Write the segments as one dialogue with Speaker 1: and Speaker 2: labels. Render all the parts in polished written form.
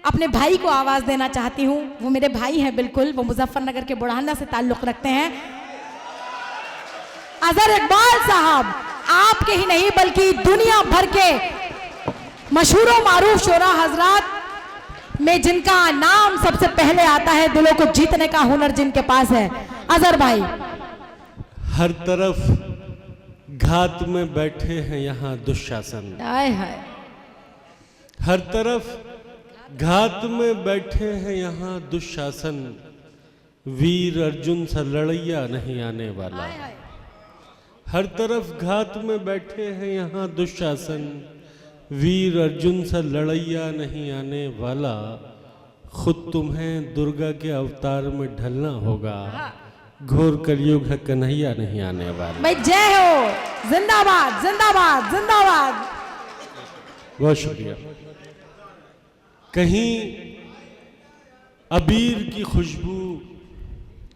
Speaker 1: अपने भाई को आवाज देना चाहती हूँ। वो मेरे भाई हैं बिल्कुल, वो मुजफ्फरनगर के बुढ़ाना से ताल्लुक रखते हैं। अजहर इकबाल साहब आपके ही नहीं बल्कि दुनिया भर के मशहूर व मारूफ शोरा हजरात में जिनका नाम सबसे पहले आता है, दिलों को जीतने का हुनर जिनके पास है, अजहर भाई।
Speaker 2: हर तरफ घात में बैठे हैं यहाँ दुशासन।
Speaker 1: हाय हाय।
Speaker 2: हर तरफ घात में बैठे हैं यहाँ दुशासन, वीर अर्जुन सा लड़ैया नहीं आने वाला। हर तरफ घात में बैठे हैं यहाँ दुशासन, वीर अर्जुन सा लड़ैया नहीं आने वाला। खुद तुम्हें दुर्गा के अवतार में ढलना होगा, घोर कलयुग है कन्हैया नहीं आने वाला।
Speaker 1: भाई जय हो, जिंदाबाद जिंदाबाद जिंदाबाद।
Speaker 2: बहुत शुक्रिया। कहीं अबीर की खुशबू,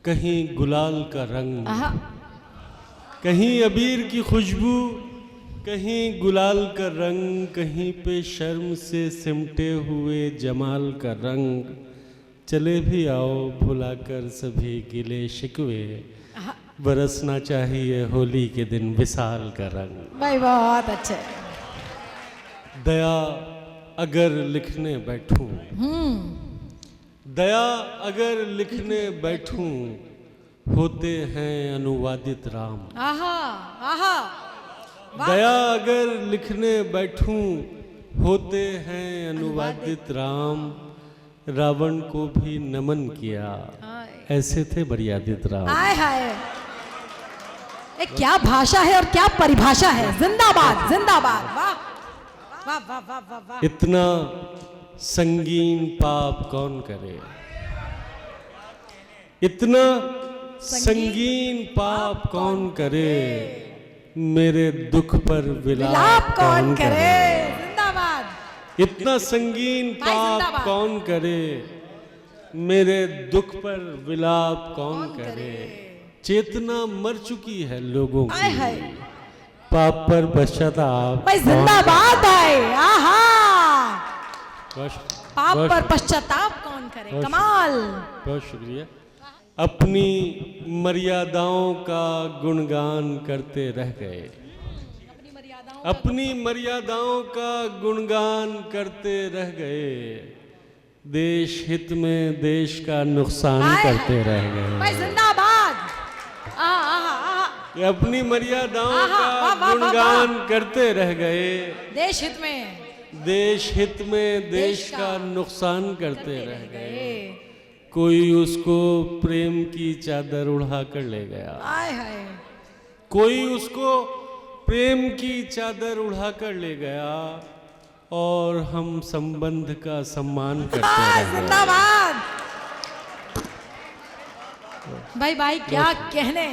Speaker 2: कहीं गुलाल का रंग, कहीं अबीर की खुशबू, कहीं गुलाल का रंग, कहीं पे शर्म से सिमटे हुए जमाल का रंग। चले भी आओ भुलाकर सभी गिले शिकवे, बरसना चाहिए होली के दिन विशाल का रंग।
Speaker 1: भाई बहुत अच्छे।
Speaker 2: दया अगर लिखने बैठूं, दया अगर लिखने बैठूं, होते हैं अनुवादित राम।
Speaker 1: आहा आहा।
Speaker 2: दया अगर लिखने बैठूं, होते हैं अनुवादित राम। रावण को भी नमन किया, ऐसे थे मर्यादित राम।
Speaker 1: हाय हाय। क्या भाषा है और क्या परिभाषा है। जिंदाबाद जिंदाबाद। वाह वाह वाह वाह वाह वाह।
Speaker 2: इतना संगीन पाप कौन करे, इतना संगीन पाप कौन करे, मेरे दुख पर विलाप कौन करे। जिंदाबाद। इतना संगीन पाप कौन करे, मेरे दुख पर विलाप कौन करे। चेतना मर चुकी है लोगों की, पाप पर पश्चाताप।
Speaker 1: जिंदाबाद है। आहा। पाप पर
Speaker 2: बहुत
Speaker 1: पश्चाताप कौन करे। कमाल।
Speaker 2: बहुत शुक्रिया। अपनी मर्यादाओं का गुणगान करते रह गए, अपनी मर्यादाओं का गुणगान करते रह गए। देश हित में देश का नुकसान करते रह गए।
Speaker 1: जिंदाबाद।
Speaker 2: अपनी मर्यादाओं का गुणगान करते रह गए।
Speaker 1: देश हित में,
Speaker 2: देश हित में देश का नुकसान करते रह गए। कोई उसको प्रेम की चादर उड़ा कर ले गया, कोई उसको प्रेम की चादर उड़ा कर ले गया, और हम संबंध का सम्मान करते रह गए।
Speaker 1: जिंदाबाद। भाई भाई क्या कहने।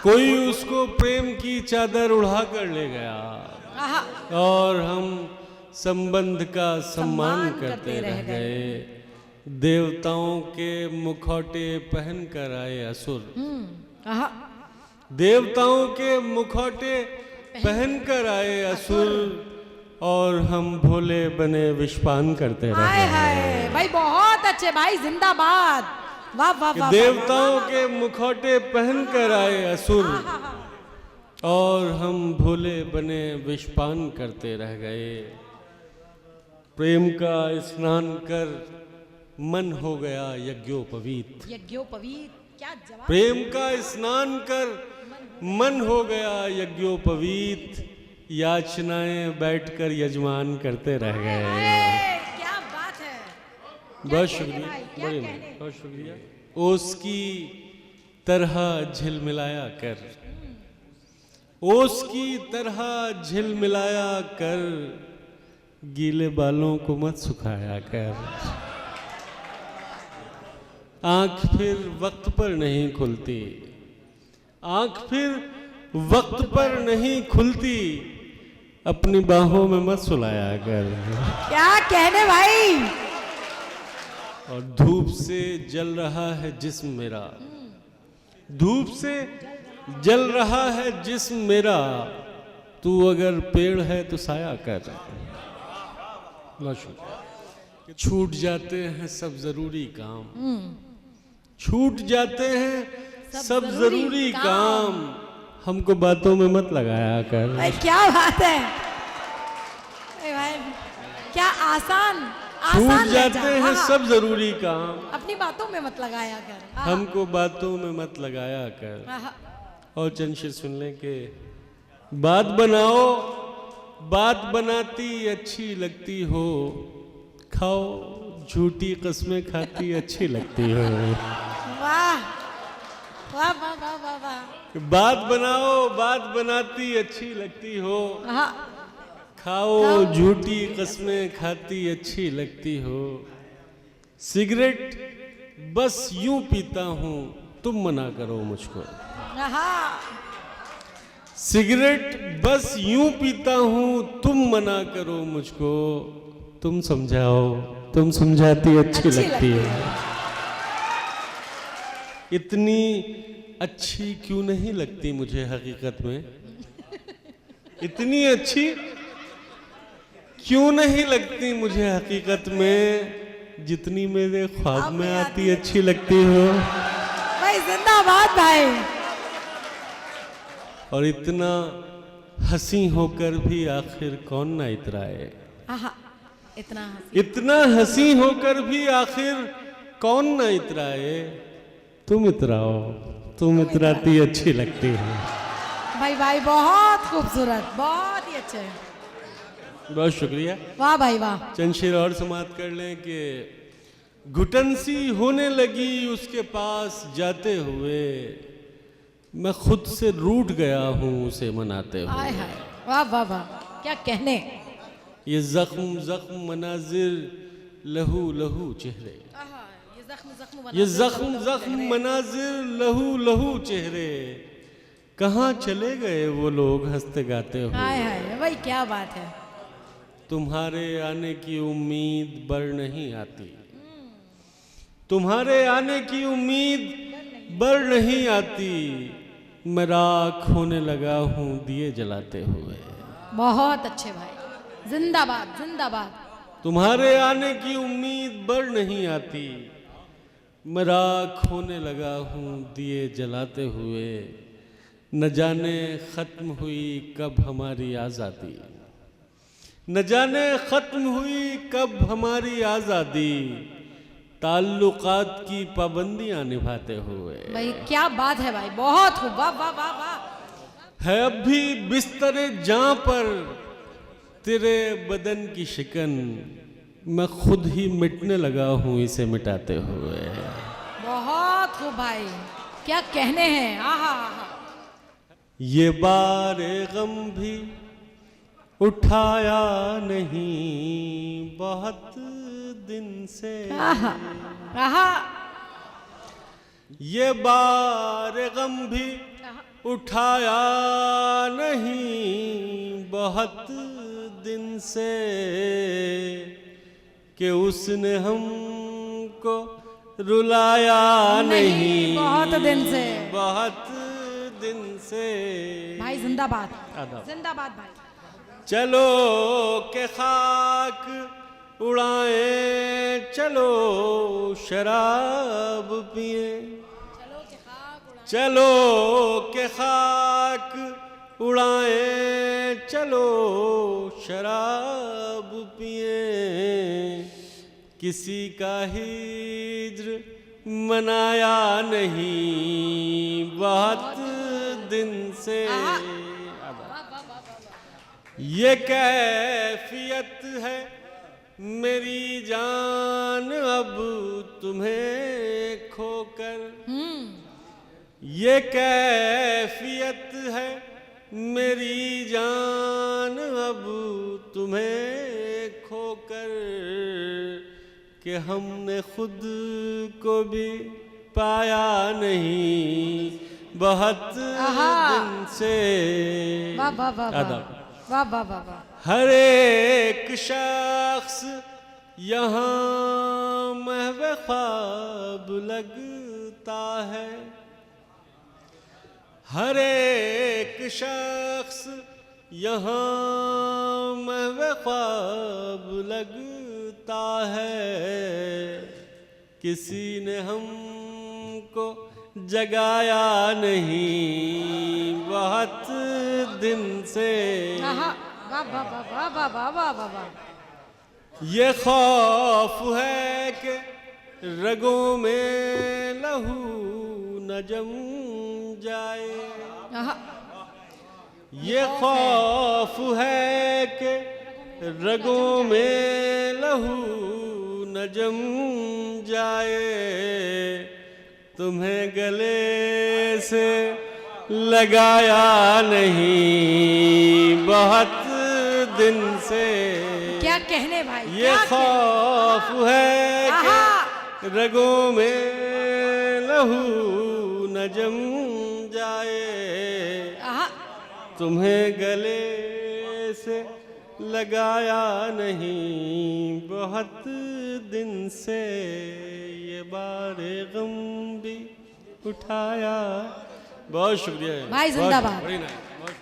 Speaker 2: कोई उसको प्रेम की चादर उड़ा कर ले गया, और हम संबंध का सम्मान करते रह गए। देवताओं के मुखौटे पहन कर आए असुर, देवताओं के मुखौटे पहन कर आए असुर, और हम भोले बने विषपान करते रह गए।
Speaker 1: भाई बहुत अच्छे भाई। जिंदाबाद। वाह वाह वाह।
Speaker 2: देवताओं के मुखौटे पहन कर आए असुर, और हम भोले बने विषपान करते रह गए। प्रेम का स्नान कर मन हो गया यज्ञोपवीत।
Speaker 1: यज्ञोपवीत क्या जवाब।
Speaker 2: प्रेम का स्नान कर मन हो गया यज्ञोपवीत, याचनाएं बैठकर यजमान करते रह गए।
Speaker 1: क्या बात है।
Speaker 2: बहुत शुक्रिया, बहुत शुक्रिया। ओस की तरह झिलमिलाया कर, ओस की तरह झिलमिलाया कर, गीले बालों को मत सुखाया कर। आंख फिर वक्त पर नहीं खुलती, आंख फिर वक्त पर नहीं खुलती, अपनी बाहों में मत सुलाया कर।
Speaker 1: क्या कहने भाई।
Speaker 2: और धूप से जल रहा है जिस्म मेरा, धूप से जल रहा है जिस्म मेरा, तू अगर पेड़ है तो साया कर। छूट जाते हैं सब जरूरी काम, छूट जाते हैं सब जरूरी काम। हमको बातों में मत लगाया कर।
Speaker 1: भाई क्या बात है भाई, क्या आसान
Speaker 2: छूट
Speaker 1: आसान
Speaker 2: जाते
Speaker 1: लहजा।
Speaker 2: हैं
Speaker 1: हाँ,
Speaker 2: सब जरूरी काम,
Speaker 1: अपनी बातों में मत लगाया कर। हाँ,
Speaker 2: हमको बातों में मत लगाया कर।
Speaker 1: हाँ, हाँ।
Speaker 2: और चंद शेर सुन लें कि बात बनाओ, बात बनाती अच्छी लगती हो, खाओ झूठी कस्में खाती अच्छी लगती हो।
Speaker 1: वाह वाह वाह वाह वाह वाह।
Speaker 2: बात बनाओ, बात बनाती अच्छी लगती हो,
Speaker 1: हाँ,
Speaker 2: खाओ झूठी कस्में खाती अच्छी लगती हो। सिगरेट बस यूं पीता हूं, तुम मना करो मुझको।
Speaker 1: हाँ,
Speaker 2: सिगरेट बस यूं पीता हूं, तुम मना करो मुझको। तुम समझाओ, तुम समझाती अच्छी लगती है। इतनी अच्छी क्यों नहीं लगती मुझे हकीकत में, इतनी अच्छी क्यों नहीं लगती मुझे हकीकत में, जितनी मेरे ख्वाब में आती अच्छी लगती हो।
Speaker 1: भाई जिंदाबाद भाई।
Speaker 2: और इतना हंसी होकर भी आखिर कौन ना इतराए,
Speaker 1: हाँ, इतना हंसी।
Speaker 2: इतना हंसी होकर भी आखिर कौन ना इतराए। तुम इतराओ, तुम इतराती अच्छी लगती हो।
Speaker 1: भाई भाई बहुत खूबसूरत, बहुत ही अच्छे।
Speaker 2: बहुत शुक्रिया।
Speaker 1: वाह भाई वाह।
Speaker 2: चंद शेर और समाप्त कर लें कि घुटन सी होने लगी उसके पास जाते हुए, मैं खुद से रूठ गया हूं उसे मनाते हुए।
Speaker 1: हाय हाय, वाह वाह वाह, क्या कहने।
Speaker 2: ये जख्म जख्म मनाजिर लहू लहू चेहरे, ये जख्म जख्म मनाजिर लहू लहू चेहरे, कहाँ चले गए वो लोग हंसते गाते हुए।
Speaker 1: हाय हाय भाई क्या बात है।
Speaker 2: तुम्हारे आने की उम्मीद बर नहीं आती, तुम्हारे आने की उम्मीद बर नहीं आती, मैं राख होने लगा हूं दिए जलाते हुए।
Speaker 1: बहुत अच्छे भाई, जिंदाबाद जिंदाबाद।
Speaker 2: तुम्हारे आने की उम्मीद बर नहीं आती, मैं राख होने लगा हूं दिए जलाते हुए। न जाने खत्म हुई कब हमारी आज़ादी, न जाने खत्म हुई कब हमारी आज़ादी, ताल्लुकात की पाबंदियां निभाते हुए।
Speaker 1: भाई क्या बात है भाई, बहुत खूब, वाह वाह वाह वाह।
Speaker 2: है अब भी बिस्तरे जहां पर तेरे बदन की शिकन, मैं खुद ही मिटने लगा हूं इसे मिटाते हुए।
Speaker 1: बहुत खूब भाई, क्या कहने हैं। आहा आहा।
Speaker 2: ये बारे गम भी उठाया नहीं बहुत दिन से,
Speaker 1: आहा आहा।
Speaker 2: ये बार गम भी उठाया नहीं बहुत दिन से, कि उसने हमको रुलाया नहीं
Speaker 1: बहुत दिन से,
Speaker 2: बहुत दिन से।
Speaker 1: भाई जिंदाबाद
Speaker 2: आदाब।
Speaker 1: जिंदाबाद भाई।
Speaker 2: चलो के खाक उड़ाएं, चलो शराब पिए, चलो के खाक उड़ाएं, चलो शराब पिए। किसी का हिज्र मनाया नहीं बहुत दिन से। ये कैफियत है मेरी जान अब तुम्हें खोकर, ये कैफियत है मेरी जान अब तुम्हें खोकर, कि हमने खुद को भी पाया नहीं बहुत दिन से।
Speaker 1: वाह वाह वाह वाह
Speaker 2: आदाब।
Speaker 1: वाह वाह वाह वाह।
Speaker 2: हर एक शख्स यहाँ महवे ख्वाब लगता है, हर एक शख्स यहाँ महवे ख्वाब लगता लगता है किसी ने हमको जगाया नहीं बहुत दिन से।
Speaker 1: आहा, वाह वाह वाह वाह वाह वाह वाह वाह।
Speaker 2: ये खौफ है कि रगों में लहू न जम जाए।
Speaker 1: आहा,
Speaker 2: ये खौफ है कि रगों में लहू न जम जाए। तुम्हें गले से लगाया नहीं बहुत दिन से।
Speaker 1: क्या कहने भाई,
Speaker 2: ये
Speaker 1: क्या
Speaker 2: खौफ है
Speaker 1: आहा।
Speaker 2: कि रगों में लहू न जम जाए।
Speaker 1: आहा,
Speaker 2: तुम्हें गले से लगाया नहीं बहुत दिन से। ये बारे गम भी उठाया। बहुत शुक्रिया
Speaker 1: भाई जिंदाबाद।
Speaker 2: बड़ी नाइस।